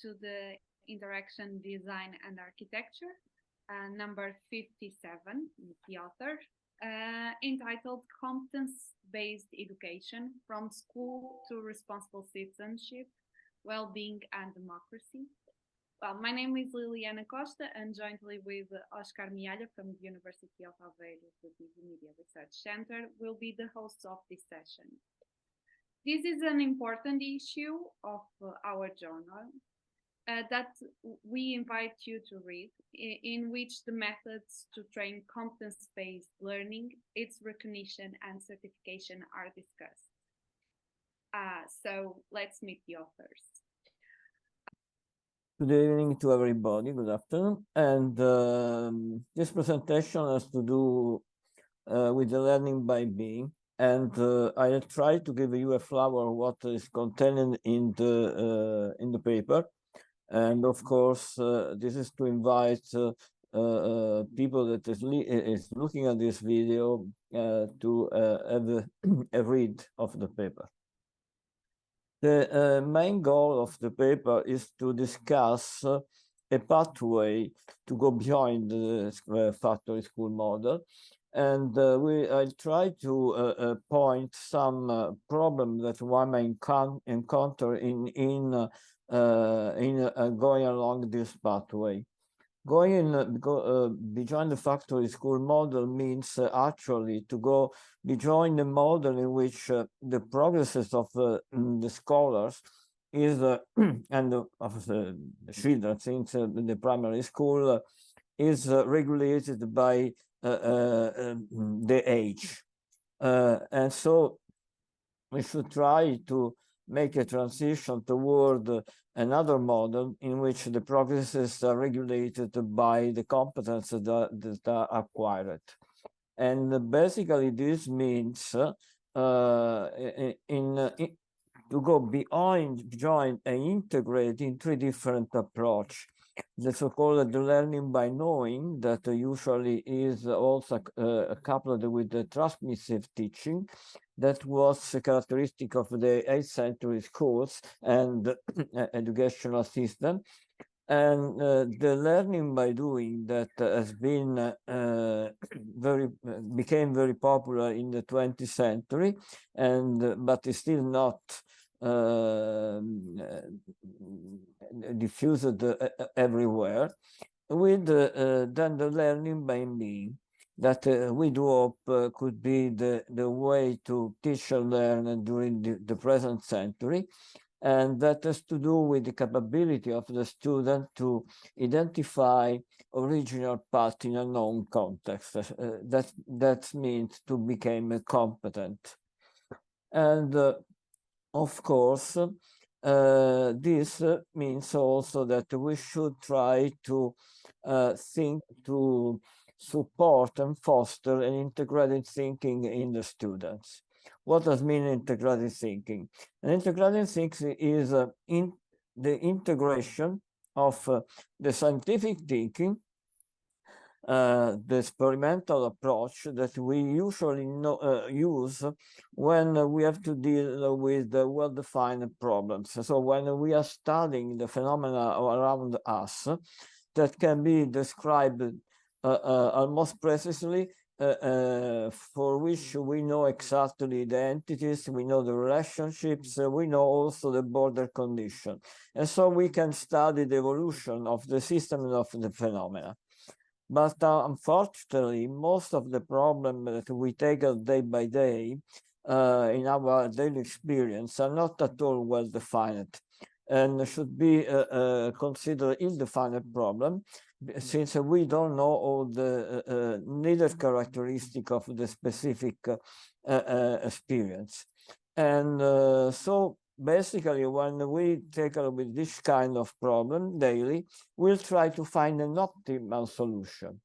to the Interaction Design and Architecture, number 57, with the author, entitled Competence-based Education, from School to Responsible Citizenship, Wellbeing and Democracy. Well, my name is Liliana Costa, and jointly with Oscar Mialha from the University of Aveiro, the Media Research Center, will be the hosts of this session. This is an important issue of our journal that we invite you to read, in which the methods to train competence-based learning, its recognition and certification are discussed. So let's meet the authors. Good evening to everybody, good afternoon. And this presentation has to do with the learning by being. And I'll try to give you a flavor of what is contained in the paper. And of course, this is to invite people that is looking at this video to have a read of the paper. The main goal of the paper is to discuss a pathway to go beyond the factory school model. And I'll try to point some problem that one may encounter in going along this pathway. Going beyond the factory school model means actually to go beyond the model in which the progresses of the scholars is and of the children since the primary school is regulated by the age, and so we should try to make a transition toward another model in which the progresses are regulated by the competences that are acquired. And basically this means to go beyond and integrate in three different approaches. The so-called learning by knowing, that usually is also coupled with the transmissive teaching, that was a characteristic of the 8th century schools and educational system. And the learning by doing that has been became very popular in the 20th century, and but is still not diffused everywhere, with then the learning by being, that we do hope could be the way to teach and learn during the present century. And that has to do with the capability of the student to identify original path in a known context. That means to become competent. And of course, this means also that we should try to think to support and foster an integrated thinking in the students. What does mean integrated thinking? An integrated thinking is in the integration of the scientific thinking, the experimental approach that we usually use when we have to deal with well-defined problems. So when we are studying the phenomena around us, that can be described almost precisely, for which we know exactly the entities, we know the relationships, we know also the border condition. And so we can study the evolution of the system and of the phenomena. But unfortunately, most of the problems that we tackle day by day in our daily experience are not at all well defined, and should be considered ill-defined problem, since we don't know all the neither characteristic of the specific experience. And so basically, when we tackle with this kind of problem daily, we'll try to find an optimal solution.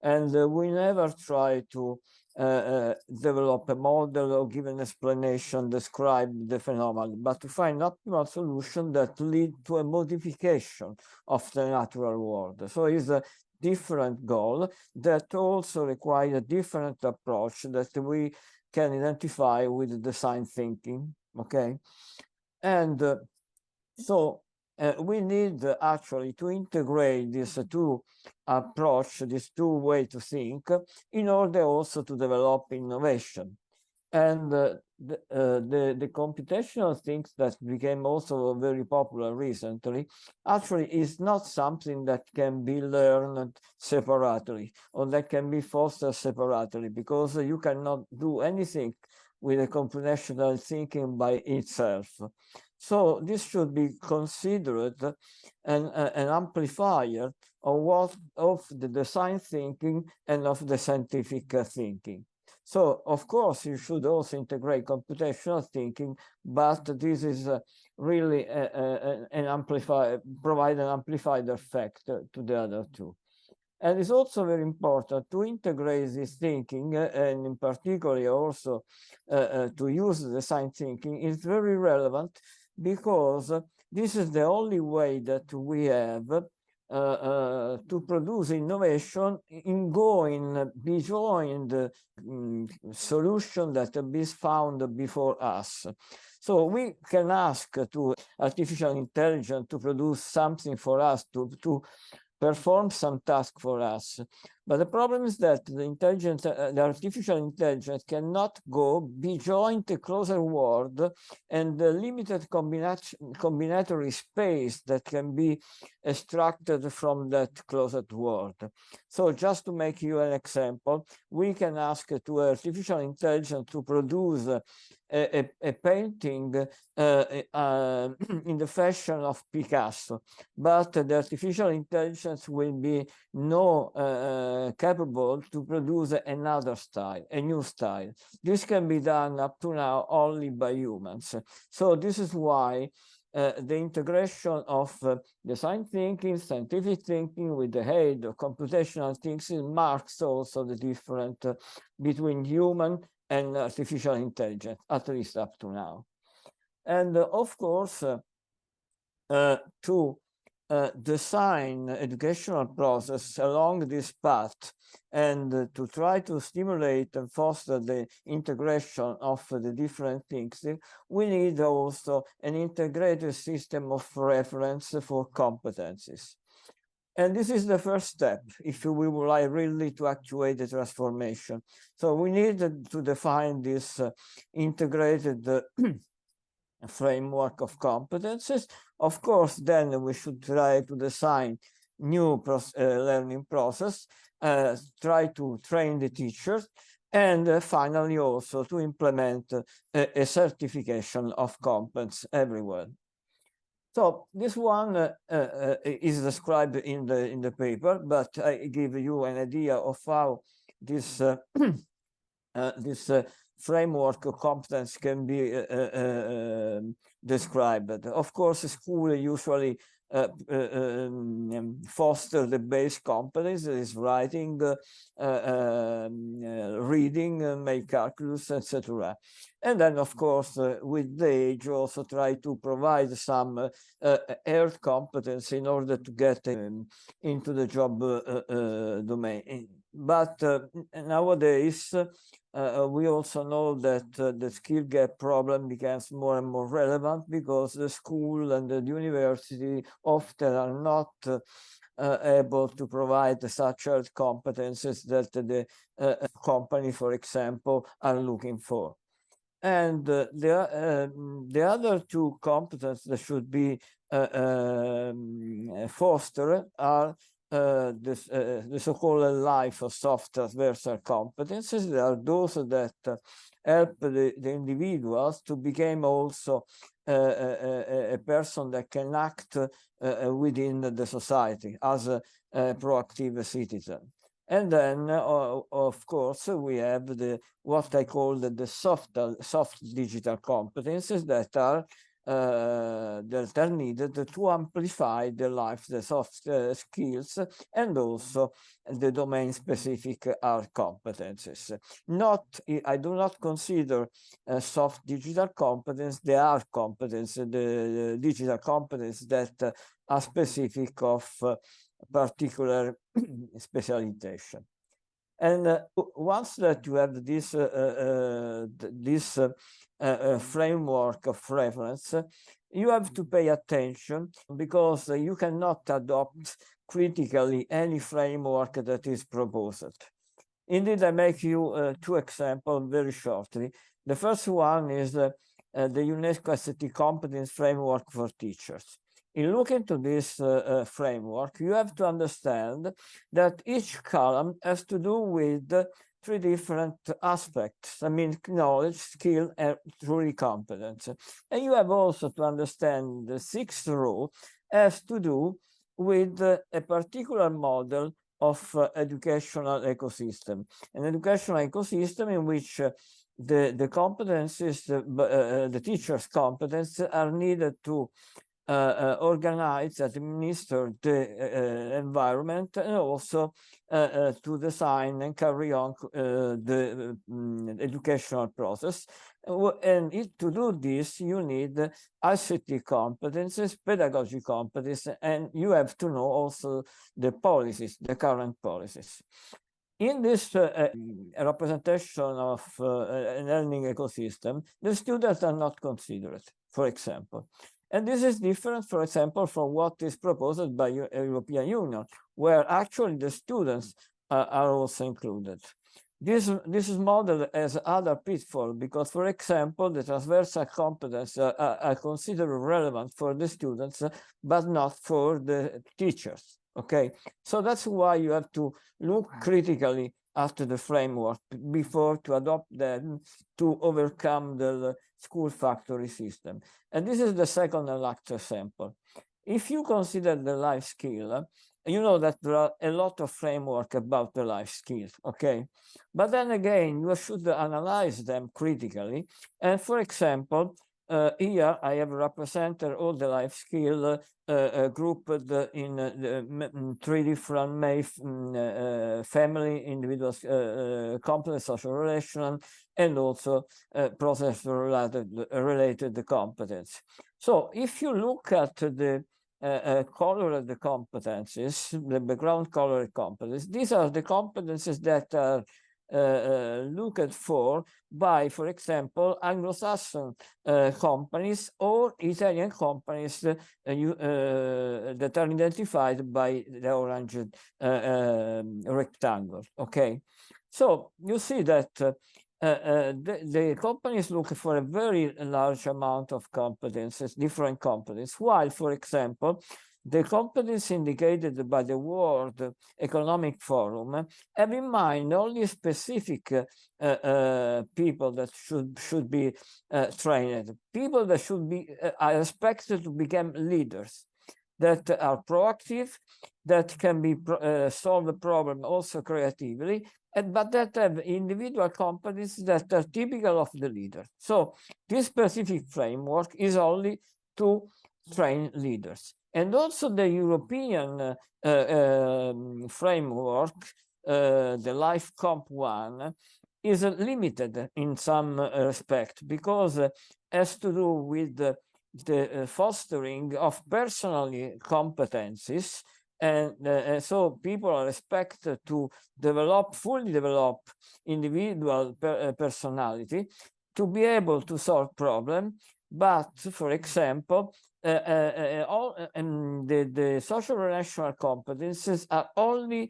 And we never try to develop a model or give an explanation, describe the phenomenon, but to find an optimal solution that lead to a modification of the natural world. So it's a different goal that also requires a different approach that we can identify with design thinking, okay? And so we need actually to integrate these two approach, this two way to think, in order also to develop innovation. And the computational things that became also very popular recently actually is not something that can be learned separately or that can be fostered separately, because you cannot do anything with a computational thinking by itself. So this should be considered an amplifier of the design thinking and of the scientific thinking. So, of course, you should also integrate computational thinking, but this is really an amplifier, provide an amplified effect to the other two. And it's also very important to integrate this thinking, and in particular also to use design thinking is very relevant, because this is the only way that we have to produce innovation in going beyond the solution that is found before us. So we can ask to artificial intelligence to produce something for us, to perform some task for us. But the problem is that the artificial intelligence cannot go beyond the closer world and the limited combinatory space that can be extracted from that closed world. So just to make you an example, we can ask to artificial intelligence to produce a painting in the fashion of Picasso, but the artificial intelligence will be capable to produce another style, a new style. This can be done up to now only by humans. So this is why the integration of design thinking, scientific thinking with the aid of computational thinking marks also the difference between human and artificial intelligence, at least up to now. And of course, to design educational process along this path and to try to stimulate and foster the integration of the different things, we need also an integrated system of reference for competencies. And this is the first step if we would like really to actuate the transformation. So we need to define this integrated framework of competences. Of course, then we should try to design new learning process, try to train the teachers, and finally also to implement a certification of competence everywhere. So this one is described in the paper, but I give you an idea of how this this framework of competence can be described. Of course, school usually foster the base competence, is writing, reading, make calculus, etc. And then, of course, with the age, also try to provide some earth competence in order to get into the job domain. But nowadays, we also know that the skill gap problem becomes more and more relevant, because the school and the university often are not able to provide such competences that the company, for example, are looking for. And the other two competences that should be fostered are the so-called life of soft transversal competences. They are those that help the individuals to become also a person that can act within the society as a proactive citizen. And then, of course, we have what I call the soft digital competences that are needed to amplify the soft skills, and also the domain-specific hard competences. I do not consider soft digital competence the hard competence, the digital competence that are specific of particular specialization. And once that you have this framework of reference, you have to pay attention, because you cannot adopt critically any framework that is proposed. Indeed, I make you two examples very shortly. The first one is the UNESCO ICT competence framework for teachers. In looking to this framework, you have to understand that each column has to do with three different aspects. I mean, knowledge, skill, and truly competence. And you have also to understand the sixth row has to do with a particular model of educational ecosystem, an educational ecosystem in which the competencies, the teacher's competences are needed to organize, administer the environment, and also to design and carry on the educational process. And to do this, you need ICT competences, pedagogy competences, and you have to know also the policies, the current policies. In this representation of a learning ecosystem, the students are not considered, for example. And this is different, for example, from what is proposed by European Union, where actually the students are also included. This model has other pitfalls, because, for example, the transversal competence are considered relevant for the students, but not for the teachers. Okay, so that's why you have to look critically after the framework before to adopt them to overcome the school factory system. And this is the second and last example. If you consider the life skill, you know that there are a lot of framework about the life skills, okay? But then again, you should analyze them critically. And for example, here I have represented all the life skill grouped in three different family, individual, complex, social, relational, and also process related competence. So if you look at the colored competencies, the background colored competencies, these are the competencies that are looked for by, for example, Anglo-Saxon companies or Italian companies that are identified by the orange rectangle. Okay, so you see that the companies look for a very large amount of competences, different competences, while, for example, the competence indicated by the World Economic Forum have in mind only specific people that should be trained, people that should be are expected to become leaders, that are proactive, that can be solve the problem also creatively, but that have individual competencies that are typical of the leader. So this specific framework is only to train leaders. And also the European framework, the Life Comp 1, is limited in some respect, because it has to do with the fostering of personal competencies. And so people are expected to fully develop individual personality to be able to solve problems. But, for example, the social relational competences are only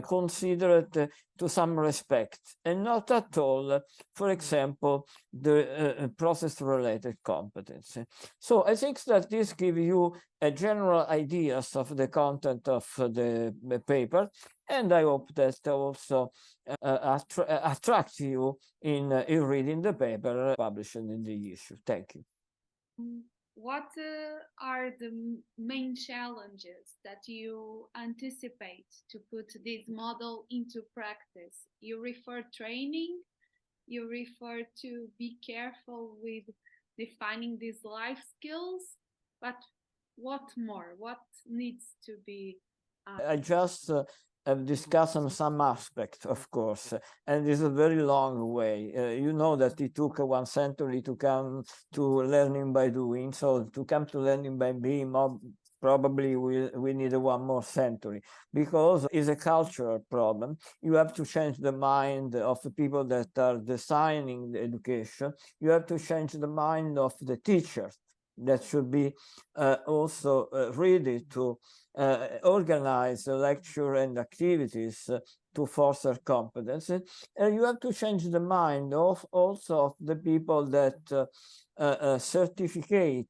considered to some respect, and not at all, for example, the process-related competence. So I think that this gives you a general ideas of the content of the paper, and I hope that also attracts you in reading the paper published in the issue. Thank you. What are the main challenges that you anticipate to put this model into practice? You refer training, you refer to be careful with defining these life skills, but what more? What needs to be? I just have discussed some aspects, of course, and it's a very long way. You know that it took 1 century to come to learning by doing, so to come to learning by being probably we need one more century, because it's a cultural problem. You have to change the mind of the people that are designing the education. You have to change the mind of the teachers that should be also ready to organize the lecture and activities to foster competency. And you have to change the mind of also of the people that certificate,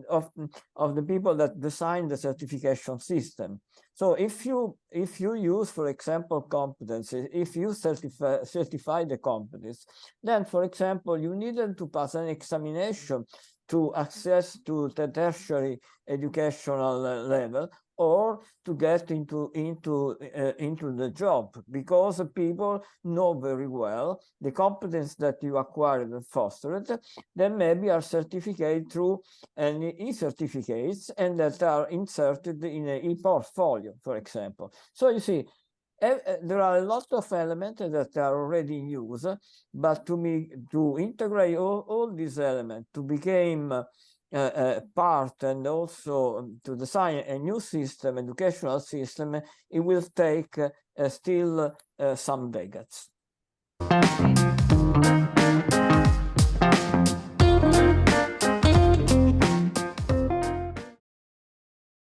of the people that design the certification system. So if you use, for example, competencies, if you certify the competence, then, for example, you needed to pass an examination to access to the tertiary educational level, or to get into the job, because people know very well the competence that you acquired and fostered, then maybe are certificated through an e-certificates, and that are inserted in an e-portfolio, for example. So you see, there are a lot of elements that are already in use, but to integrate all these elements to become part, and also to design a new system, educational system, it will take still some decades.